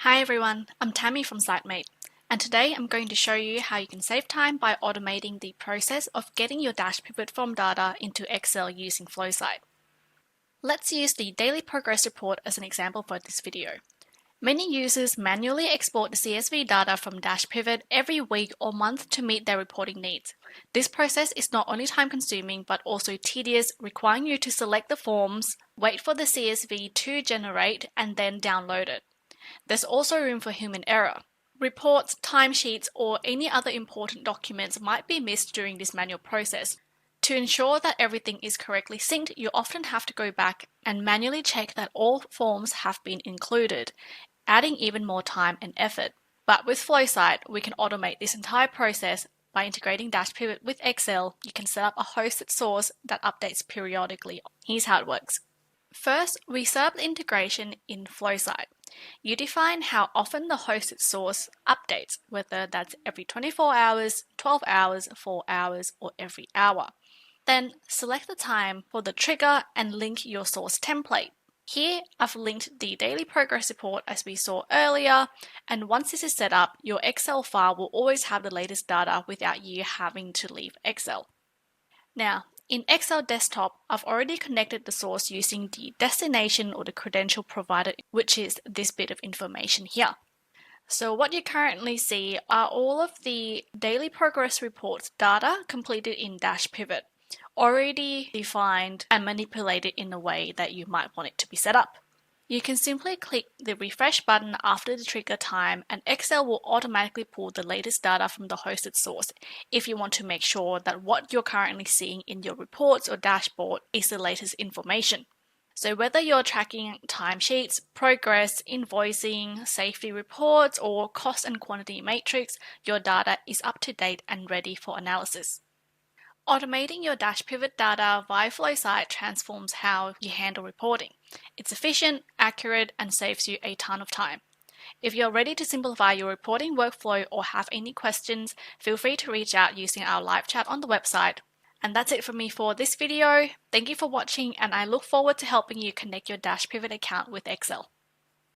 Hi everyone, I'm Tammy from Sitemate, and today I'm going to show you how you can save time by automating the process of getting your Dashpivot from data into Excel using Flowsite. Let's use the daily progress report as an example for this video. Many users manually export the CSV data from Dashpivot every week or month to meet their reporting needs. This process is not only time-consuming but also tedious, requiring you to select the forms, wait for the CSV to generate, and then download it. There's also room for human error. Reports, timesheets, or any other important documents might be missed during this manual process. To ensure that everything is correctly synced, you often have to go back and manually check that all forms have been included, adding even more time and effort. But with Flowsite, we can automate this entire process by integrating Dashpivot with Excel. You can set up a hosted source that updates periodically. Here's how it works. First, we set up the integration in Flowsite. You define how often the hosted source updates, whether that's every 24 hours, 12 hours, 4 hours, or every hour. Then select the time for the trigger and link your source template. Here, I've linked the daily progress report as we saw earlier, and once this is set up, your Excel file will always have the latest data without you having to leave Excel. Now, in Excel Desktop, I've already connected the source using the destination or the credential provided, which is this bit of information here. So what you currently see are all of the daily progress reports data completed in Dashpivot, already defined and manipulated in a way that you might want it to be set up. You can simply click the refresh button after the trigger time and Excel will automatically pull the latest data from the hosted source if you want to make sure that what you're currently seeing in your reports or dashboard is the latest information. So whether you're tracking timesheets, progress, invoicing, safety reports, or cost and quantity matrix, your data is up to date and ready for analysis. Automating your Dashpivot data via Flowsite transforms how you handle reporting. It's efficient, accurate, and saves you a ton of time. If you're ready to simplify your reporting workflow or have any questions, feel free to reach out using our live chat on the website. And that's it from me for this video. Thank you for watching, and I look forward to helping you connect your Dashpivot account with Excel.